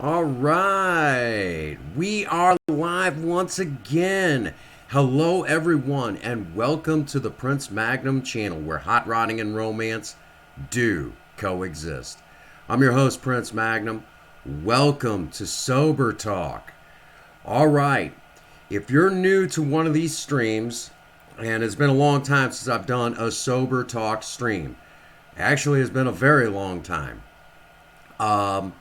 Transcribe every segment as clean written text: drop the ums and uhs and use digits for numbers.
All right, we are live once again. Hello, everyone, and welcome to the Prince Magnum channel where hot rodding and romance do coexist. I'm your host, Prince Magnum. Welcome to Sober Talk. All right, if you're new to one of these streams, and it's been a long time since I've done a Sober Talk stream, actually, it's been a very long time. Um,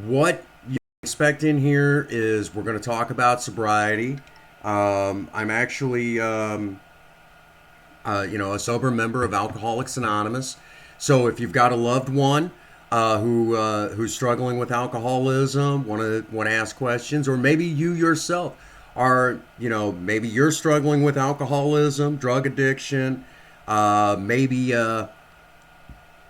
what you expect in here is we're going to talk about sobriety. I'm actually, a sober member of Alcoholics Anonymous. So if you've got a loved one who's struggling with alcoholism, want to ask questions, or maybe you yourself are, maybe you're struggling with alcoholism, drug addiction,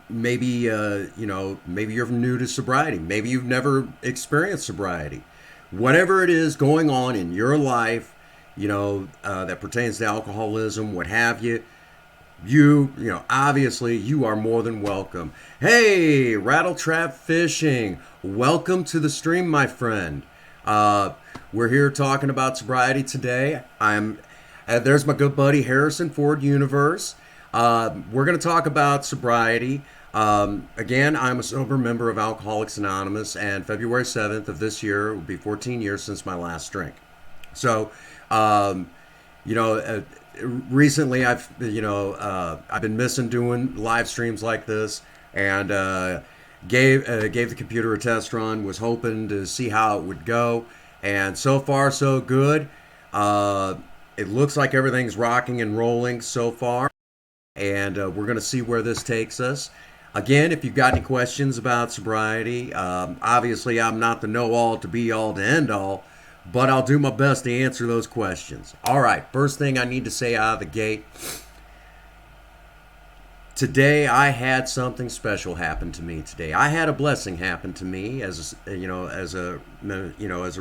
maybe you're new to sobriety, maybe you've never experienced sobriety, whatever it is going on in your life, that pertains to alcoholism, what have you. Obviously you are more than welcome. Hey, Rattletrap Fishing, welcome to the stream, my friend. We're here talking about sobriety today. There's my good buddy Harrison Ford Universe. We're going to talk about sobriety. Again, I'm a sober member of Alcoholics Anonymous, and February 7th of this year will be 14 years since my last drink. So, um, you know, uh, recently I've been missing doing live streams like this, and gave the computer a test run. Was hoping to see how it would go, and so far so good. Uh, it looks like everything's rocking and rolling so far, and we're going to see where this takes us. Again, if you've got any questions about sobriety, obviously I'm not the know all to be all to end all, but I'll do my best to answer those questions. All right, first thing I need to say out of the gate. Today I had something special happen to me today. I had a blessing happen to me as a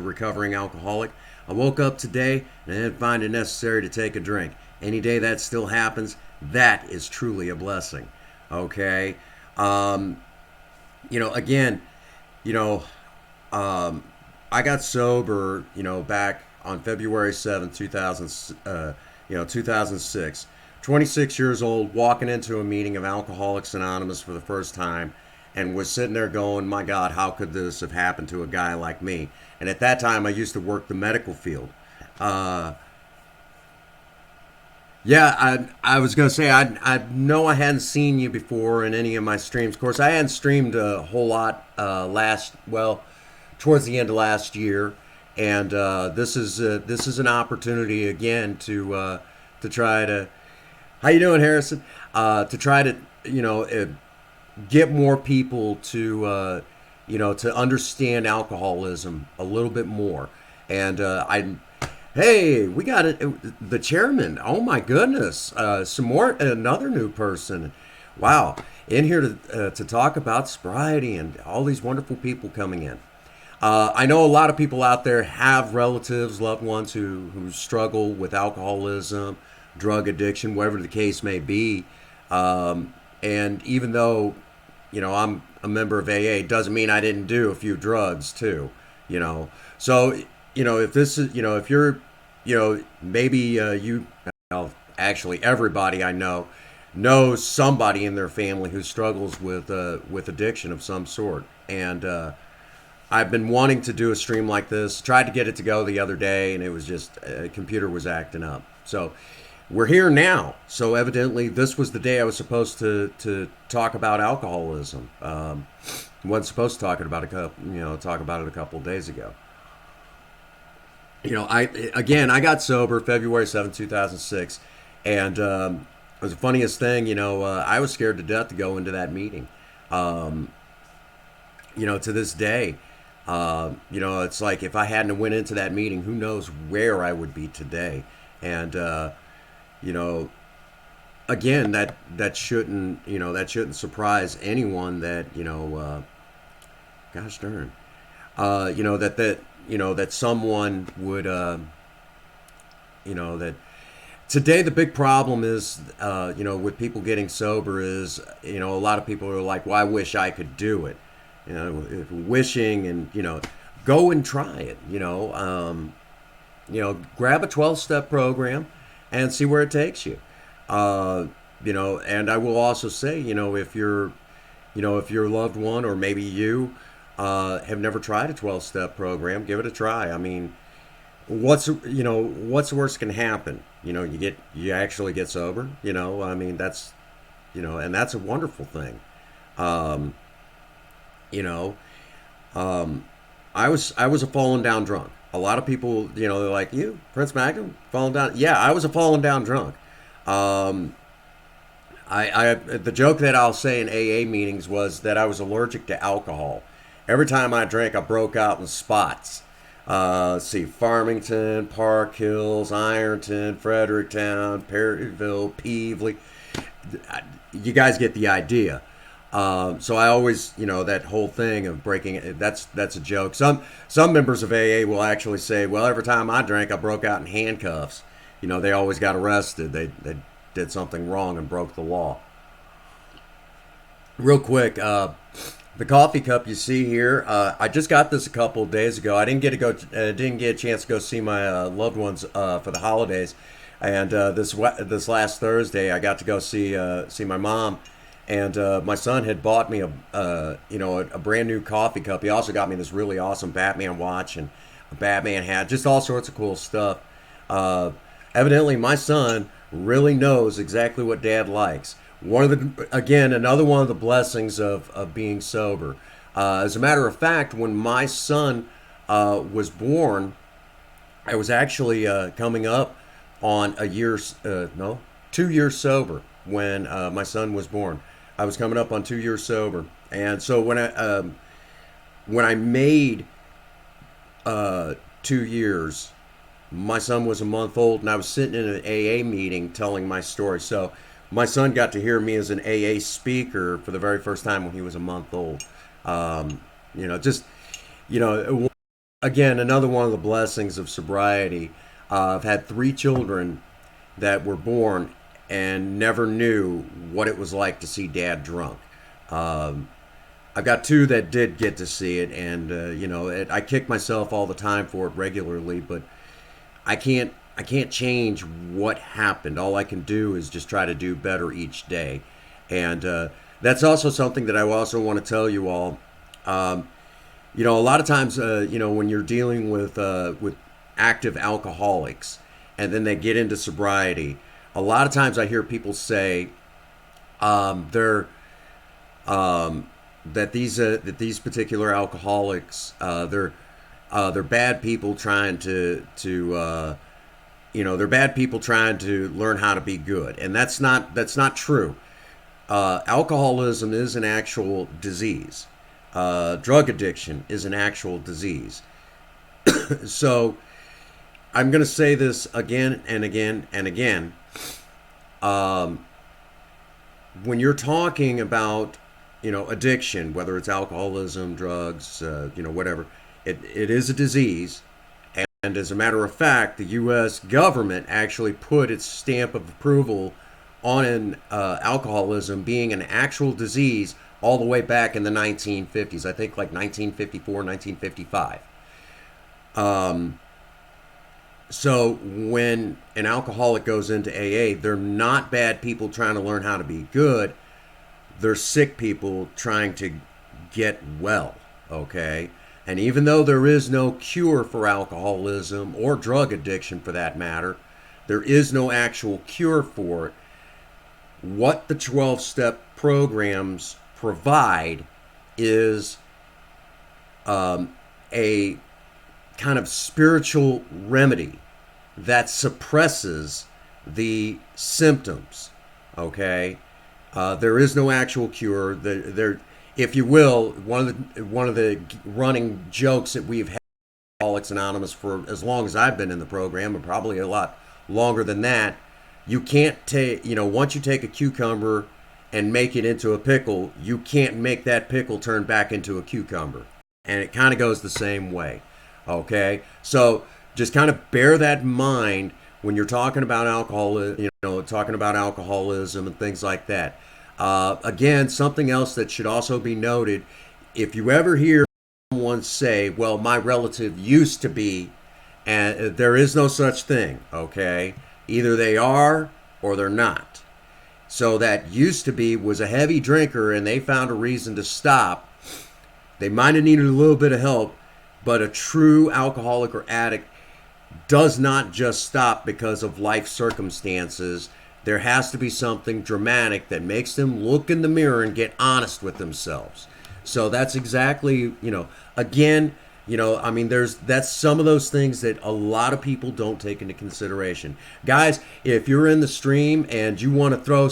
recovering alcoholic. I woke up today and I didn't find it necessary to take a drink. Any day that still happens, that is truly a blessing. Okay? Um, Again, you know, um, I got sober, back on February 7th, 2006. 26 years old, walking into a meeting of Alcoholics Anonymous for the first time, and was sitting there going, my God, how could this have happened to a guy like me? And at that time, I used to work the medical field. Uh, yeah, I was gonna say I know I hadn't seen you before in any of my streams. Of course, I hadn't streamed a whole lot towards the end of last year, and this is an opportunity again to try to. How you doing, Harrison? To try to get more people to understand alcoholism a little bit more, and I Hey, we got it. The chairman. Oh my goodness! Some more, another new person. Wow, in here to talk about sobriety and all these wonderful people coming in. I know a lot of people out there have relatives, loved ones who struggle with alcoholism, drug addiction, whatever the case may be. And even though, I'm a member of AA, doesn't mean I didn't do a few drugs too. You know, so if this is, if you're, maybe well, actually everybody I know knows somebody in their family who struggles with addiction of some sort, and I've been wanting to do a stream like this. Tried to get it to go the other day, and it was just computer was acting up. So we're here now. So evidently, this was the day I was supposed to talk about alcoholism. Wasn't supposed to talk about it a couple of days ago. I got sober February 7th, 2006, and it was the funniest thing. I was scared to death to go into that meeting. Um, to this day, it's like if I hadn't went into that meeting, who knows where I would be today. And you know, again, that shouldn't surprise anyone that gosh darn, that someone would, that today the big problem is, with people getting sober is, a lot of people are like, well, I wish I could do it. wishing, and go and try it. Grab a 12-step program and see where it takes you. Uh, and I will also say, if your loved one or maybe you have never tried a 12-step program, give it a try. I mean, what's the worst can happen? You actually get sober. I mean, and that's a wonderful thing. Um, you know, um, I was a fallen down drunk. A lot of people, they're like, "You, Prince Magnum, fallen down." Yeah, I was a fallen down drunk. Um, the joke that I'll say in AA meetings was that I was allergic to alcohol. Every time I drank, I broke out in spots. Let's see, Farmington, Park Hills, Ironton, Fredericktown, Perryville, Peevely. You guys get the idea. So I always, that whole thing of breaking it, that's a joke. Some members of AA will actually say, well, every time I drank, I broke out in handcuffs. They always got arrested. They did something wrong and broke the law. Real quick, the coffee cup you see here, I just got this a couple of days ago. I didn't get a chance to go see my loved ones for the holidays, and this last Thursday I got to go see my mom, and my son had bought me a brand new coffee cup. He also got me this really awesome Batman watch and a Batman hat, just all sorts of cool stuff. Uh, Evidently, my son really knows exactly what Dad likes. Another one of the blessings of being sober. As a matter of fact, when my son was born, I was actually coming up on a year's no 2 years sober when my son was born. I was coming up on 2 years sober, and so when I made 2 years, my son was a month old, and I was sitting in an AA meeting telling my story. So my son got to hear me as an AA speaker for the very first time when he was a month old. Um, just you know, again, another one of the blessings of sobriety. I've had 3 children that were born and never knew what it was like to see Dad drunk. Um, I've got 2 that did get to see it, and I kick myself all the time for it regularly, but I can't change what happened. All I can do is just try to do better each day, and that's also something that I also want to tell you all. Um, a lot of times, when you're dealing with active alcoholics, and then they get into sobriety, a lot of times I hear people say they're that these particular alcoholics they're bad people trying to they're bad people trying to learn how to be good, and that's not true. Alcoholism is an actual disease. Drug addiction is an actual disease. So I'm going to say this again and again and again. Um, when you're talking about addiction, whether it's alcoholism, drugs, whatever, it is a disease. And as a matter of fact, the U.S. government actually put its stamp of approval on alcoholism being an actual disease all the way back in the 1950s. I think like 1954, 1955. Um, so when an alcoholic goes into AA, they're not bad people trying to learn how to be good. They're sick people trying to get well, okay? And even though there is no cure for alcoholism or drug addiction for that matter, there is no actual cure for it. What the 12 step programs provide is a kind of spiritual remedy that suppresses the symptoms, okay? There is no actual cure. If you will, one of the running jokes that we've had at Alcoholics Anonymous for as long as I've been in the program, and probably a lot longer than that, you can't take, once you take a cucumber and make it into a pickle, you can't make that pickle turn back into a cucumber. And it kind of goes the same way. Okay? So just kind of bear that in mind when you're talking about talking about alcoholism and things like that. Again, something else that should also be noted if you ever hear someone say, well, my relative used to be, and there is no such thing, okay? Either they are or they're not. So that used to be was a heavy drinker and they found a reason to stop. They might have needed a little bit of help, but a true alcoholic or addict does not just stop because of life circumstances. There has to be something dramatic that makes them look in the mirror and get honest with themselves. So that's exactly, again, I mean, that's some of those things that a lot of people don't take into consideration. Guys, if you're in the stream and you want to throw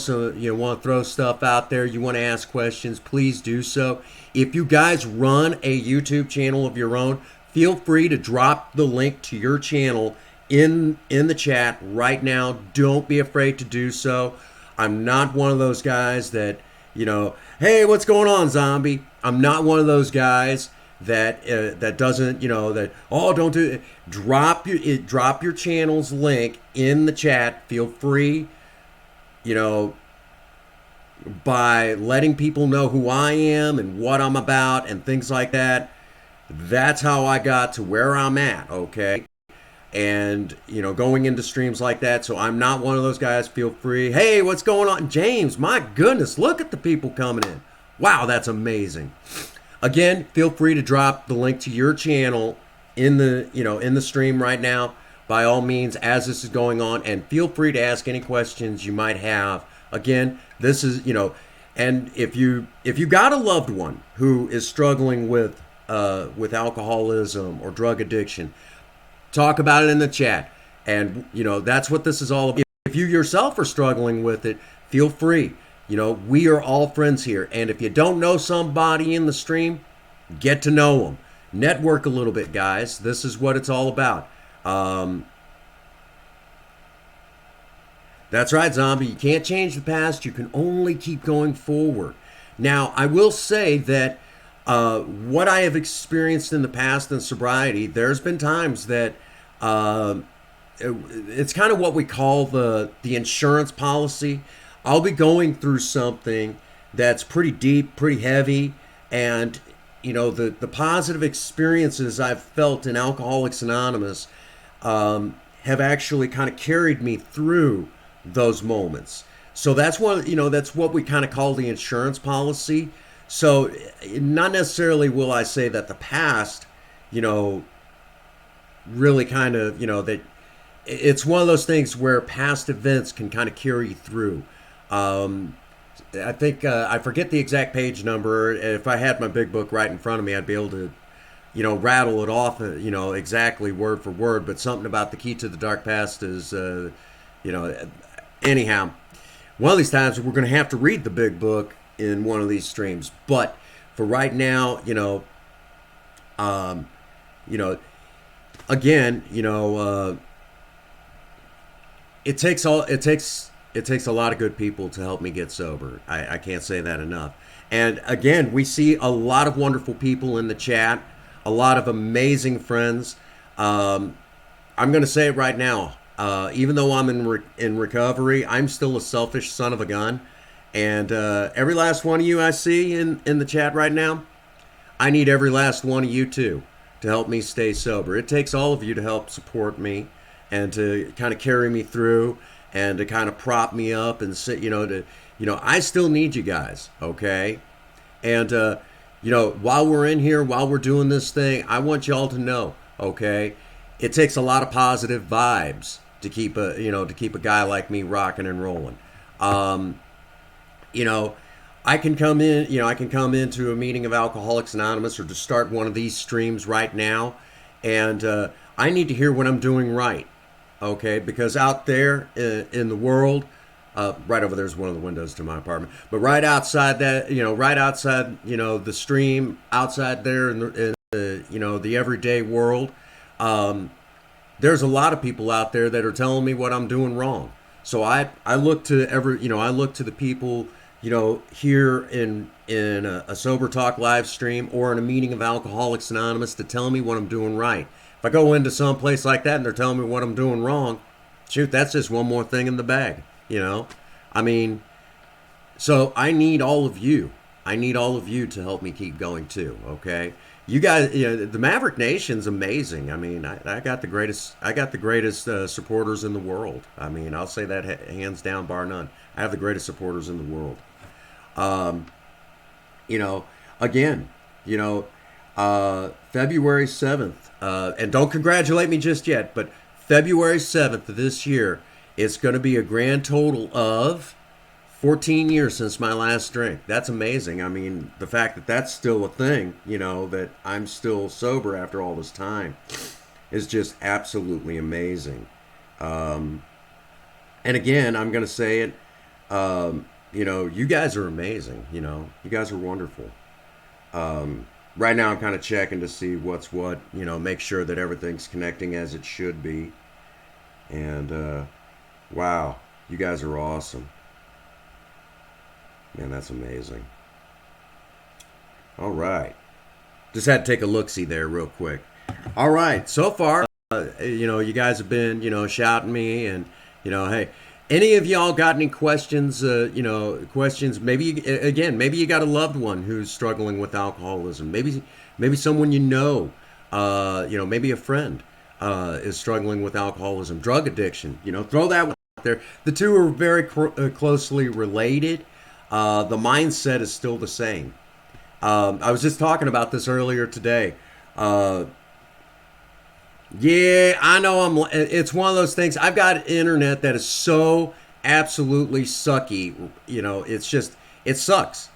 stuff out there, you want to ask questions, please do so. If you guys run a YouTube channel of your own, feel free to drop the link to your channel in the chat right now. Don't be afraid to do so. I'm not one of those guys that, hey, what's going on, zombie? I'm not one of those guys that doesn't, don't do it. Drop your channel's link in the chat. Feel free, by letting people know who I am and what I'm about and things like that. That's how I got to where I'm at, okay? And, going into streams like that. So I'm not one of those guys. Feel free. Hey, what's going on? James, my goodness, look at the people coming in. Wow, that's amazing. Again, feel free to drop the link to your channel in the stream right now, by all means, as this is going on, and feel free to ask any questions you might have. Again, this is, and if you got a loved one who is struggling with alcoholism or drug addiction, talk about it in the chat. And, that's what this is all about. If you yourself are struggling with it, feel free. We are all friends here. And if you don't know somebody in the stream, get to know them. Network a little bit, guys. This is what it's all about. That's right, zombie. You can't change the past. You can only keep going forward. Now, I will say that what I have experienced in the past in sobriety, there's been times that it's kind of what we call the insurance policy. I'll be going through something that's pretty deep, pretty heavy, and the positive experiences I've felt in Alcoholics Anonymous have actually kind of carried me through those moments. So that's what we kind of call the insurance policy. So not necessarily will I say that the past, really kind of, that it's one of those things where past events can kind of carry you through. I think I forget the exact page number. If I had my big book right in front of me, I'd be able to, rattle it off, exactly word for word. But something about the key to the dark past is, anyhow, one of these times we're going to have to read the big book in one of these streams. But for right now, again, it takes a lot of good people to help me get sober. I can't say that enough. And again, we see a lot of wonderful people in the chat, a lot of amazing friends. I'm going to say it right now. Even though I'm in recovery, I'm still a selfish son of a gun. And every last one of you I see in the chat right now, I need every last one of you too to help me stay sober. It takes all of you to help support me and to kind of carry me through and to kind of prop me up and sit, I still need you guys, okay? And, while we're in here, while we're doing this thing, I want y'all to know, okay? It takes a lot of positive vibes to keep a guy like me rocking and rolling. I can come into a meeting of Alcoholics Anonymous or to start one of these streams right now, and I need to hear what I'm doing right, okay? Because out there in the world, right over there's one of the windows to my apartment, but right outside that, the stream, outside there in the everyday world, there's a lot of people out there that are telling me what I'm doing wrong. So I look to the people, here in a Sober Talk live stream or in a meeting of Alcoholics Anonymous to tell me what I'm doing right. If I go into some place like that and they're telling me what I'm doing wrong, shoot, that's just one more thing in the bag, I mean, so I need all of you. I need all of you to help me keep going too. Okay, you guys, the Maverick Nation's amazing. I mean, I got the greatest. I got the greatest supporters in the world. I mean, I'll say that hands down, bar none. I have the greatest supporters in the world. Um, you know, again, you know, February 7th, and don't congratulate me just yet, but February 7th of this year, it's going to be a grand total of 14 years since my last drink. That's amazing. I mean, the fact that that's still a thing, that I'm still sober after all this time is just absolutely amazing. Um, and again, I'm going to say it, you guys are amazing. You guys are wonderful. Right now, I'm kind of checking to see what's what, make sure that everything's connecting as it should be. And wow, you guys are awesome. Man, that's amazing. All right. Just had to take a look-see there real quick. All right. So far, you guys have been, shouting me and, hey, any of y'all got any questions, questions, maybe, again, maybe you got a loved one who's struggling with alcoholism. Maybe someone maybe a friend is struggling with alcoholism, drug addiction, throw that one out there. The two are very closely related. The mindset is still the same. I was just talking about this earlier today. Yeah, I know it's one of those things. I've got internet that is so absolutely sucky. It sucks.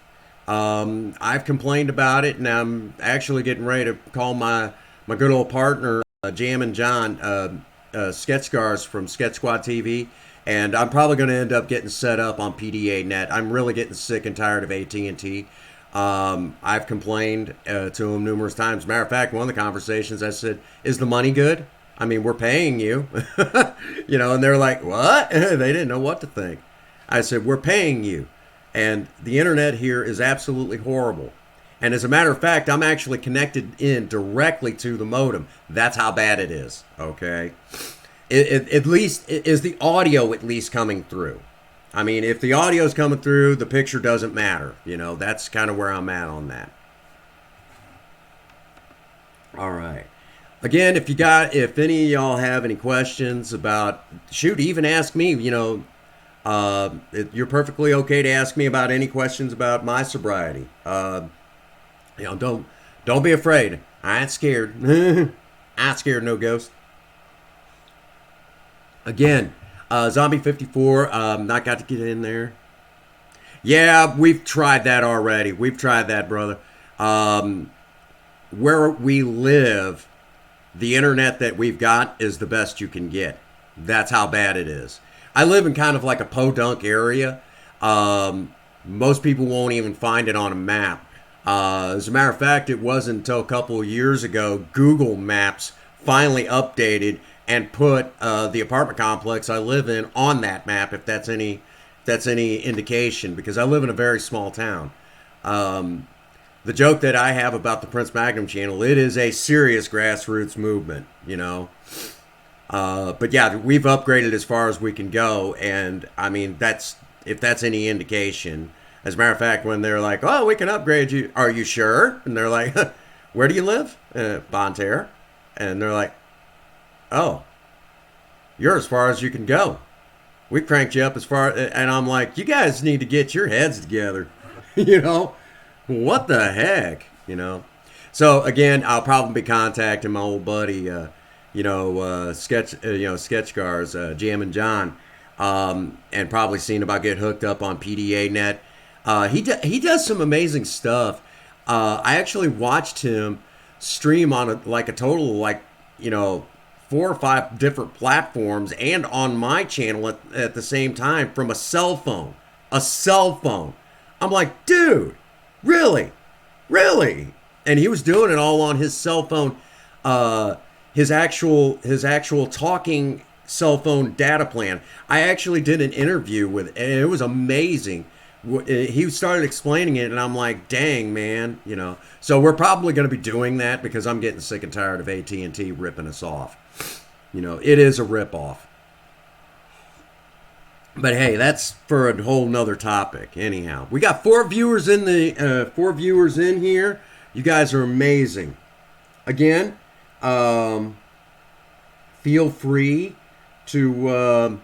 I've complained about it, and I'm actually getting ready to call my good old partner, Jammin' John, Sketch Scars from Sketch Squad TV, and I'm probably going to end up getting set up on PDA Net. I'm really getting sick and tired of AT&T. I've complained to him numerous times. Matter of fact, one of the conversations I said, "Is the money good? I mean, we're paying you," and they're like, "What?" They didn't know what to think. I said, "We're paying you, and the internet here is absolutely horrible. And as a matter of fact, I'm actually connected in directly to the modem. That's how bad it is. Okay, at least is the audio at least coming through." I mean, if the audio's coming through, the picture doesn't matter. That's kind of where I'm at on that. All right. Again, if any of y'all have any questions about, shoot, even ask me, you're perfectly okay to ask me about any questions about my sobriety. Don't be afraid. I ain't scared. I ain't scared no ghost. Again, Zombie 54, not got to get in there. Yeah, we've tried that already. We've tried that, brother. Where we live, the internet that we've got is the best you can get. That's how bad it is. I live in kind of like a podunk area. Most people won't even find it on a map. As a matter of fact, it wasn't until a couple of years ago Google Maps finally updated and put the apartment complex I live in on that map, if that's any indication, because I live in a very small town. The joke that I have about the Prince Magnum channel, it is a serious grassroots movement, But yeah, we've upgraded as far as we can go, and I mean, if that's any indication. As a matter of fact, when they're like, "Oh, we can upgrade you," "Are you sure?" And they're like, "Where do you live?" "Bonne Terre." And they're like, "Oh, you're as far as you can go. We cranked you up as far," and I'm like, "You guys need to get your heads together." What the heck, So again, I'll probably be contacting my old buddy, Sketch Scars, Jammin' John, and probably seeing about get hooked up on PDA Net. He does some amazing stuff. I actually watched him stream on a total of 4 or 5 different platforms and on my channel at the same time from a cell phone. A cell phone. I'm like, dude, really? Really? And he was doing it all on his cell phone, his actual talking cell phone data plan. I actually did an interview with, and it was amazing. He started explaining it, and I'm like, dang, man, So we're probably going to be doing that because I'm getting sick and tired of AT&T ripping us off. It is a ripoff. But hey, that's for a whole nother topic. Anyhow, we got four viewers in here. You guys are amazing. Again, um, feel free to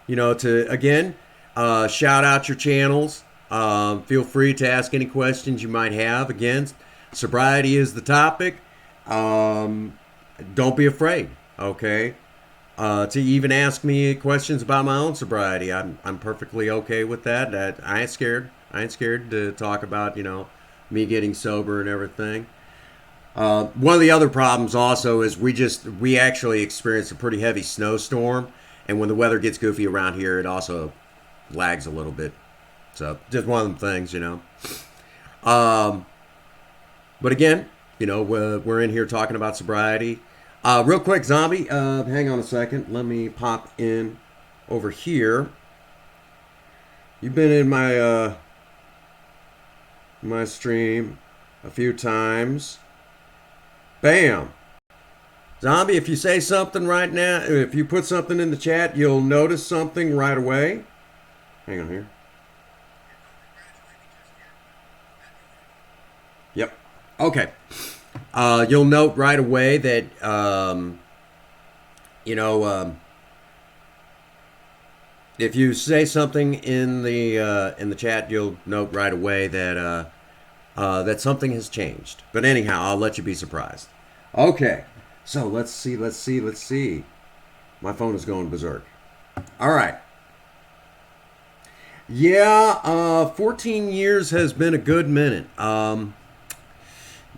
to again shout out your channels. Feel free to ask any questions you might have. Again, sobriety is the topic. Um, don't be afraid. Okay. To even ask me questions about my own sobriety, I'm perfectly okay with that. That I ain't scared. I ain't scared to talk about me getting sober and everything. One of the other problems also is we actually experienced a pretty heavy snowstorm, and when the weather gets goofy around here, it also lags a little bit. So just one of them things. Um, but again, we're in here talking about sobriety. Real quick, Zombie, hang on a second. Let me pop in over here. You've been in my stream a few times. Bam. Zombie, if you say something right now, if you put something in the chat, you'll notice something right away. Hang on here. Yep. Okay. You'll note right away that you know if you say something in the chat, you'll note right away that that something has changed. But anyhow, I'll let you be surprised. Okay. So let's see. My phone is going berserk. All right. Yeah, 14 years has been a good minute.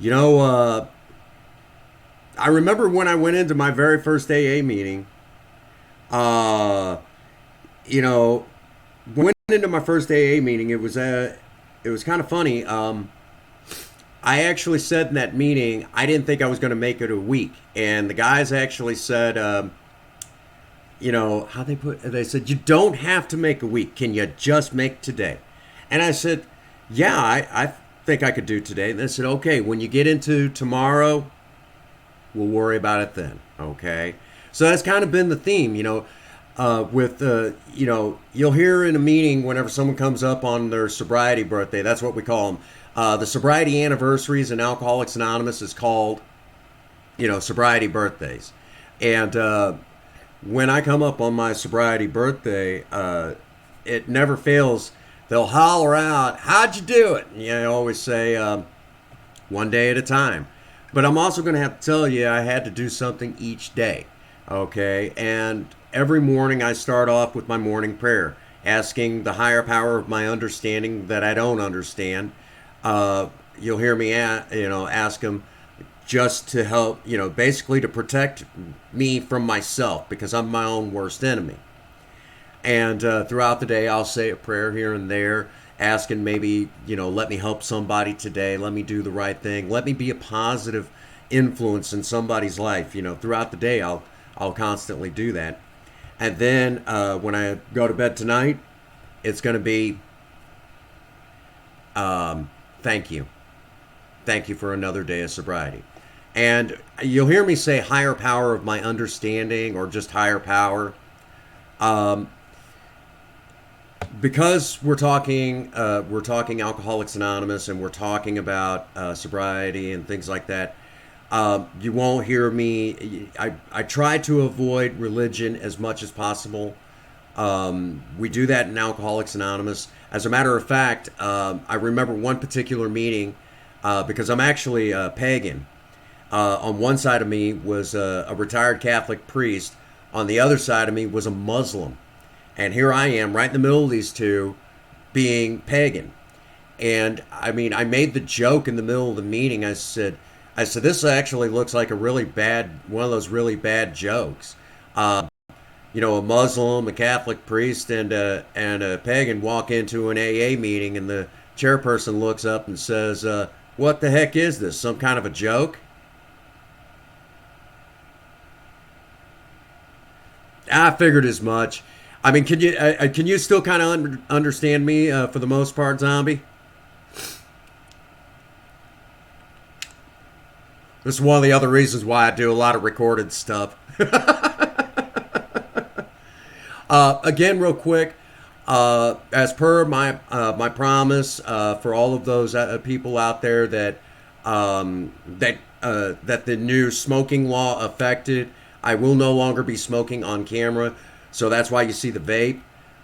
You know, I remember when I went into my very first AA meeting. Uh, you know, when I went into my first AA meeting, it was kind of funny. I actually said in that meeting I didn't think I was going to make it a week, and the guys actually said, how they said you don't have to make a week. Can you just make today? And I said, yeah, I think I could do today. And they said, okay, when you get into tomorrow, we'll worry about it then. Okay. So that's kind of been the theme, you'll hear in a meeting whenever someone comes up on their sobriety birthday. That's what we call them. The sobriety anniversaries in Alcoholics Anonymous is called, sobriety birthdays. And when I come up on my sobriety birthday, it never fails. They'll holler out, "How'd you do it?" I always say, one day at a time. But I'm also going to have to tell you, I had to do something each day. Okay. And every morning I start off with my morning prayer, asking the higher power of my understanding that I don't understand. You'll hear me, ask him just to help, basically to protect me from myself because I'm my own worst enemy. And throughout the day, I'll say a prayer here and there, asking maybe, let me help somebody today. Let me do the right thing. Let me be a positive influence in somebody's life. Throughout the day, I'll constantly do that. And then when I go to bed tonight, it's going to be thank you. Thank you for another day of sobriety. And you'll hear me say higher power of my understanding or just higher power. Because we're talking Alcoholics Anonymous and we're talking about sobriety and things like that. You won't hear me. I try to avoid religion as much as possible. We do that in Alcoholics Anonymous. As a matter of fact, I remember one particular meeting because I'm actually a pagan. On one side of me was a retired Catholic priest. On the other side of me was a Muslim. And here I am right in the middle of these two being pagan. And I mean, I made the joke in the middle of the meeting. I said, this actually looks like one of those really bad jokes. A Muslim, a Catholic priest, and a pagan walk into an AA meeting, and the chairperson looks up and says, "What the heck is this? Some kind of a joke?" I figured as much. I mean, can you still kind of understand me for the most part, Zombie? This is one of the other reasons why I do a lot of recorded stuff. Again, real quick, as per my promise, for all of those people out there that the new smoking law affected, I will no longer be smoking on camera. So that's why you see the vape.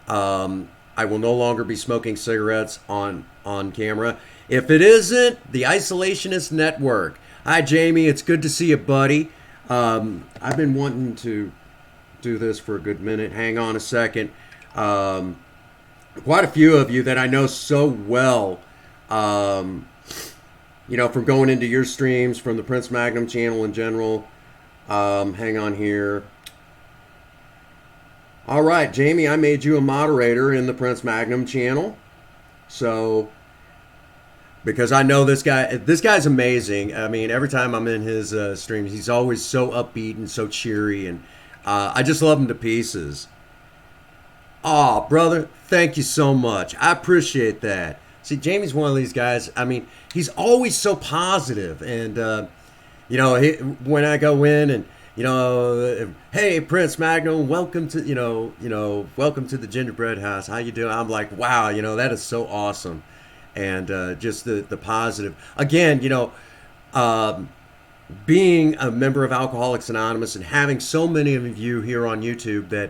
I will no longer be smoking cigarettes on camera. If it isn't the Isolationist Network. Hi, Jamie. It's good to see you, buddy. I've been wanting to do this for a good minute. Hang on a second. Quite a few of you that I know so well, from going into your streams, from the Prince Magnum channel in general. Hang on here. All right, Jamie, I made you a moderator in the Prince Magnum channel. So, because I know this guy's amazing. I mean, every time I'm in his streams, he's always so upbeat and so cheery, and I just love him to pieces. Oh, brother, thank you so much. I appreciate that. See, Jamie's one of these guys. I mean, he's always so positive, and when I go in and hey, Prince Magnum, welcome to welcome to the Gingerbread House. How you doing? I'm like, wow, that is so awesome, and just the positive. Again, being a member of Alcoholics Anonymous and having so many of you here on YouTube that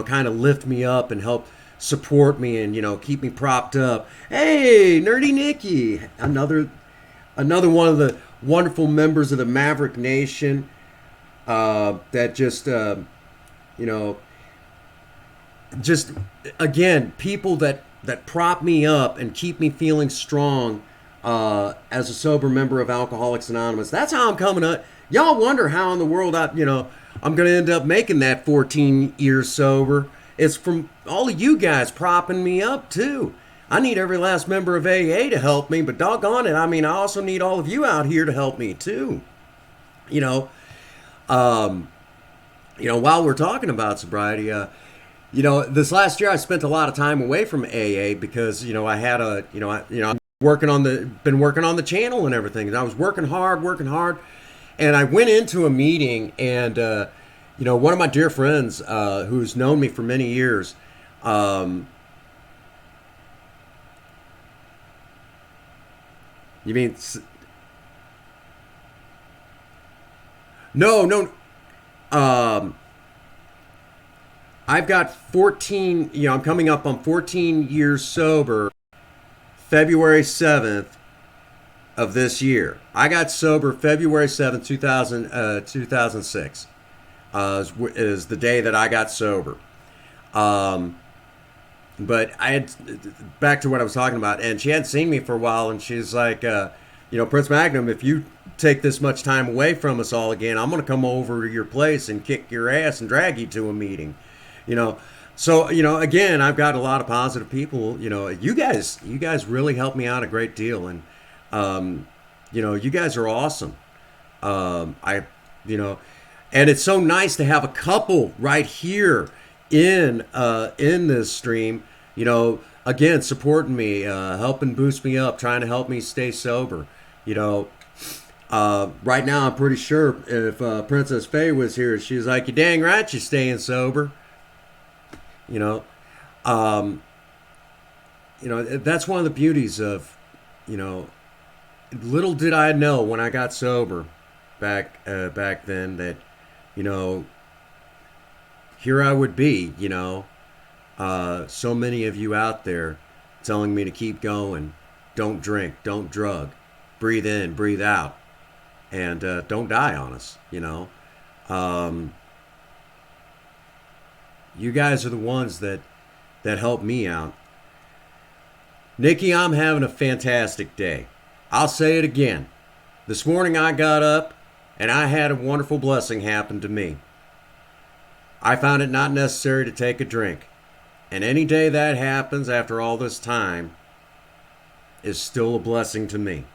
kind of lift me up and help support me and keep me propped up. Hey, Nerdy Nikki, another one of the wonderful members of the Maverick Nation, that just again, people that prop me up and keep me feeling strong as a sober member of Alcoholics Anonymous. That's how I'm coming up. Y'all wonder how in the world I'm going to end up making that 14 years sober. It's from all of you guys propping me up, too. I need every last member of AA to help me, but doggone it, I mean, I also need all of you out here to help me, too. While we're talking about sobriety, this last year I spent a lot of time away from AA because, I had I'm working on the channel and everything. And I was working hard. And I went into a meeting and, one of my dear friends, who's known me for many years, you mean, no, I've got 14, I'm coming up on 14 years sober, February 7th of this year. I got sober February 7th, 2006, is the day that I got sober. But I had, back to what I was talking about, and she hadn't seen me for a while, and she's like, Prince Magnum, if you take this much time away from us all again, I'm going to come over to your place and kick your ass and drag you to a meeting. So, again, I've got a lot of positive people. You guys really helped me out a great deal, and you guys are awesome. And it's so nice to have a couple right here in this stream, again, supporting me, helping boost me up, trying to help me stay sober. Right now, I'm pretty sure if Princess Faye was here, she's like, "You dang right, you're staying sober." That's one of the beauties of, little did I know when I got sober back then that, here I would be, so many of you out there telling me to keep going, don't drink, don't drug, breathe in, breathe out, and don't die on us, You guys are the ones that help me out. Nikki, I'm having a fantastic day. I'll say it again. This morning I got up and I had a wonderful blessing happen to me. I found it not necessary to take a drink. And any day that happens after all this time is still a blessing to me.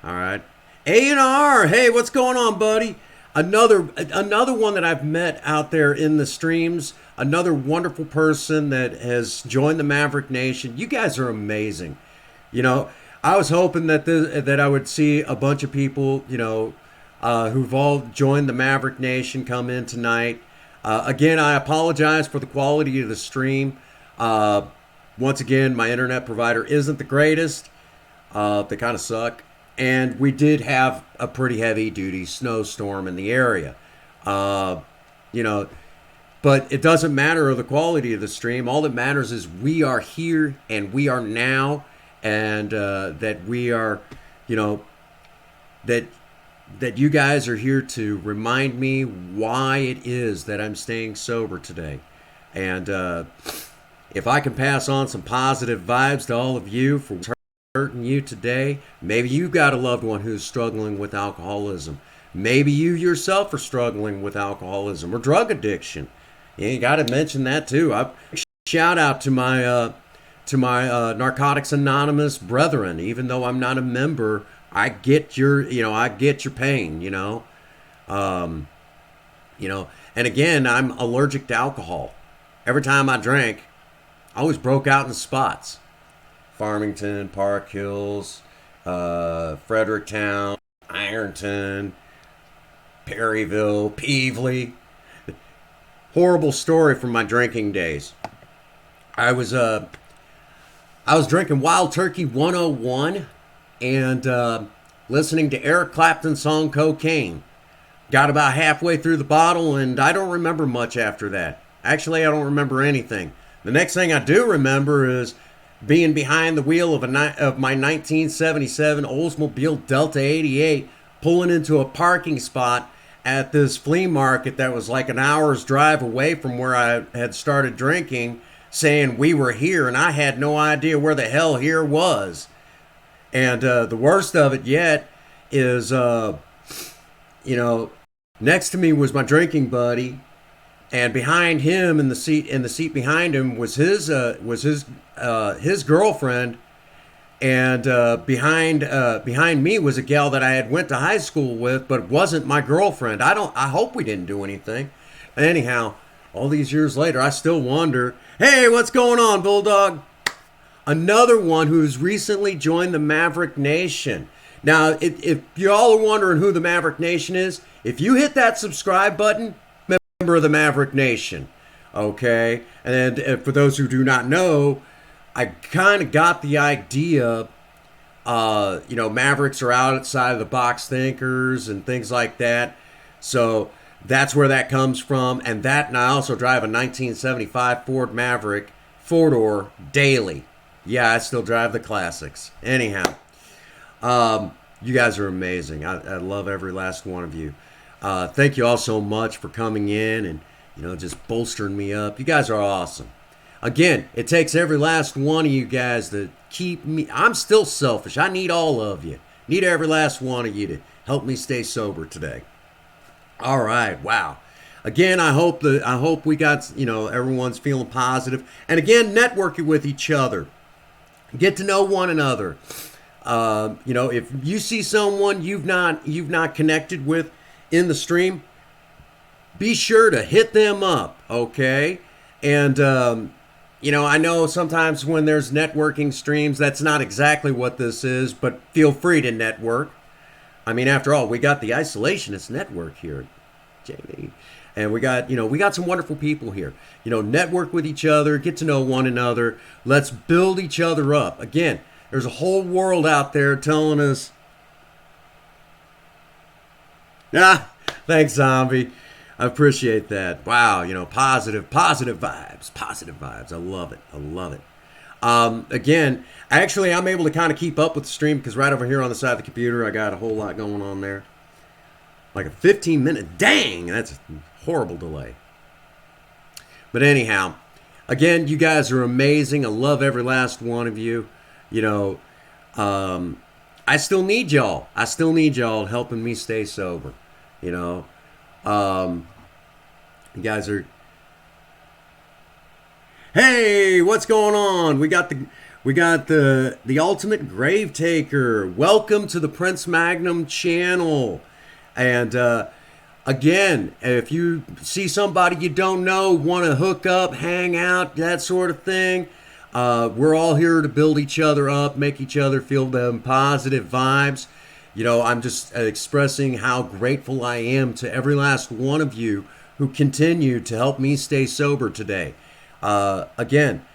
All right. A&R, hey, what's going on, buddy? Another one that I've met out there in the streams, another wonderful person that has joined the Maverick Nation. You guys are amazing. I was hoping that I would see a bunch of people, who've all joined the Maverick Nation come in tonight. Again, I apologize for the quality of the stream. Uh, Once again, my internet provider isn't the greatest. They kind of suck. And we did have a pretty heavy duty snowstorm in the area. Uh, you know, but it doesn't matter the quality of the stream. All that matters is we are here and we are now, and that we are, you know, that you guys are here to remind me why it is that I'm staying sober today. And if I can pass on some positive vibes to all of you for hurting you today, maybe you got a loved one who's struggling with alcoholism. Maybe you yourself are struggling with alcoholism or drug addiction. You got to mention that too. Shout out to my Narcotics Anonymous brethren. Even though I'm not a member, I get your pain. And again, I'm allergic to alcohol. Every time I drank, I always broke out in spots. Farmington, Park Hills, Fredericktown, Ironton, Perryville, Peevely. Horrible story from my drinking days. I was drinking Wild Turkey 101 and listening to Eric Clapton's song Cocaine. Got about halfway through the bottle and I don't remember much after that. Actually, I don't remember anything. The next thing I do remember is being behind the wheel of my 1977 Oldsmobile Delta 88, pulling into a parking spot at this flea market that was like an hour's drive away from where I had started drinking, saying we were here, and I had no idea where the hell here was. And the worst of it yet is, next to me was my drinking buddy, and behind him in the seat behind him was his girlfriend. And behind me was a gal that I had went to high school with, but wasn't my girlfriend. I hope we didn't do anything. Anyhow, all these years later, I still wonder, hey, what's going on, Bulldog? Another one who's recently joined the Maverick Nation. Now, if you all are wondering who the Maverick Nation is, if you hit that subscribe button, member of the Maverick Nation. Okay? And for those who do not know, I kind of got the idea, Mavericks are outside of the box thinkers and things like that. So that's where that comes from. And I also drive a 1975 Ford Maverick 4-door daily. Yeah, I still drive the classics. Anyhow, you guys are amazing. I love every last one of you. Thank you all so much for coming in and, just bolstering me up. You guys are awesome. Again, it takes every last one of you guys to keep me. I'm still selfish. I need all of you. Need every last one of you to help me stay sober today. All right. Wow. Again, I hope we got, everyone's feeling positive. And again, networking with each other. Get to know one another. If you see someone you've not connected with in the stream, be sure to hit them up, okay? And I know sometimes when there's networking streams, that's not exactly what this is, but feel free to network. I mean, after all, we got the Isolationist Network here, JV. And we got some wonderful people here. Network with each other, get to know one another. Let's build each other up. Again, there's a whole world out there telling us, thanks, Zombie. I appreciate that. Wow, positive vibes. I love it. Again, actually, I'm able to kind of keep up with the stream because right over here on the side of the computer, I got a whole lot going on there. Like a 15-minute, dang, that's a horrible delay. But anyhow, again, you guys are amazing. I love every last one of you. I still need y'all. Helping me stay sober. You guys are. Hey, what's going on? We got the ultimate grave taker. Welcome to the Prince Magnum channel. And again, if you see somebody you don't know, want to hook up, hang out, that sort of thing, we're all here to build each other up, make each other feel them positive vibes. I'm just expressing how grateful I am to every last one of you who continue to help me stay sober today. Again,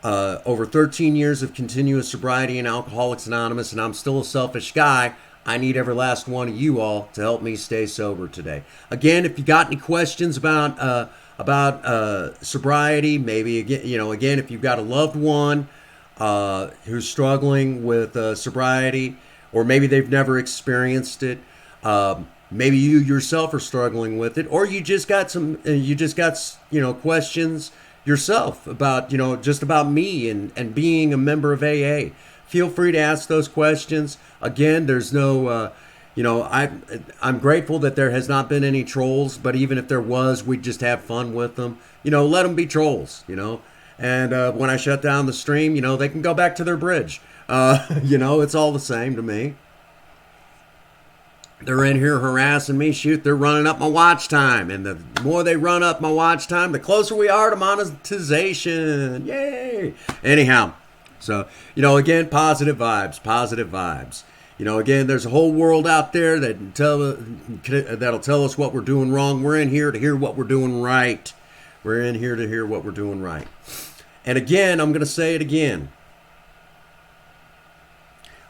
over 13 years of continuous sobriety in Alcoholics Anonymous, and I'm still a selfish guy. I need every last one of you all to help me stay sober today. Again, if you got any questions about sobriety, maybe again, if you've got a loved one who's struggling with sobriety, or maybe they've never experienced it. Maybe you yourself are struggling with it, or you just got questions yourself about just about me and being a member of AA. Feel free to ask those questions. Again, there's no I'm grateful that there has not been any trolls, but even if there was, we'd just have fun with them. Let them be trolls. And when I shut down the stream, they can go back to their bridge. It's all the same to me. They're in here harassing me. Shoot, they're running up my watch time. And the more they run up my watch time, the closer we are to monetization. Yay! Anyhow, so, again, positive vibes, positive vibes. Again, there's a whole world out there that'll tell us what we're doing wrong. We're in here to hear what we're doing right. We're in here to hear what we're doing right. And again, I'm going to say it again.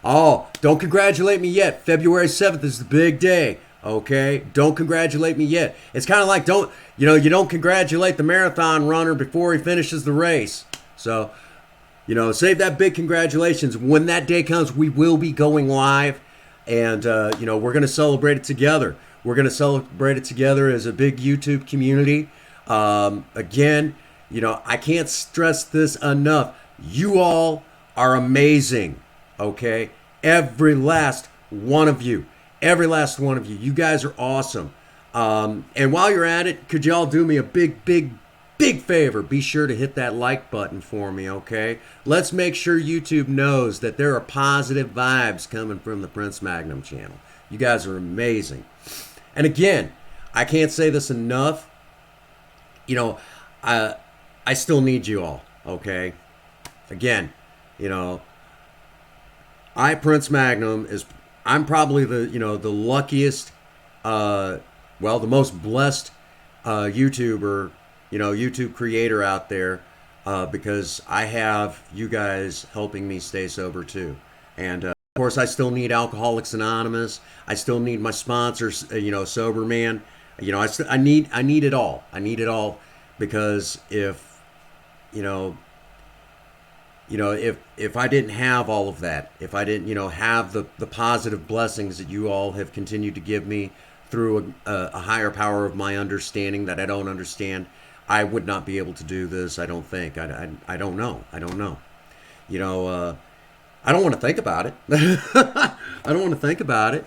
Oh, don't congratulate me yet. February 7th is the big day. Okay? Don't congratulate me yet. It's kind of like you don't congratulate the marathon runner before he finishes the race. So, save that big congratulations. When that day comes, we will be going live. And, we're going to celebrate it together. We're going to celebrate it together as a big YouTube community. Again, I can't stress this enough. You all are amazing. Okay? Every last one of you. Every last one of you. You guys are awesome. And while you're at it, could y'all do me a big, big, big favor? Be sure to hit that like button for me, okay? Let's make sure YouTube knows that there are positive vibes coming from the Prince Magnum channel. You guys are amazing. And again, I can't say this enough. I still need you all, okay? Again, Prince Magnum I'm probably the luckiest, the most blessed YouTuber, YouTube creator out there, because I have you guys helping me stay sober too. And of course, I still need Alcoholics Anonymous. I still need my sponsors, Sober Man. I need it all. I need it all, because if I didn't have all of that, if I didn't, have the positive blessings that you all have continued to give me through a higher power of my understanding that I don't understand, I would not be able to do this. I don't think. I don't know. I don't know. I don't want to think about it. I don't want to think about it.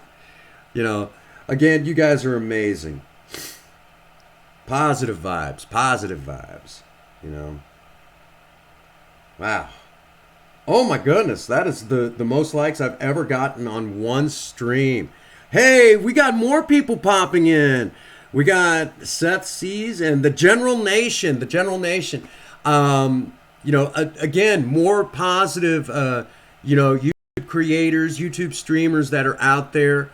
Again, you guys are amazing. Positive vibes. Positive vibes. Wow. Oh my goodness, that is the most likes I've ever gotten on one stream. Hey, we got more people popping in. We got Seth Seas and the General Nation. The General Nation. Again, more positive, YouTube creators, YouTube streamers that are out there.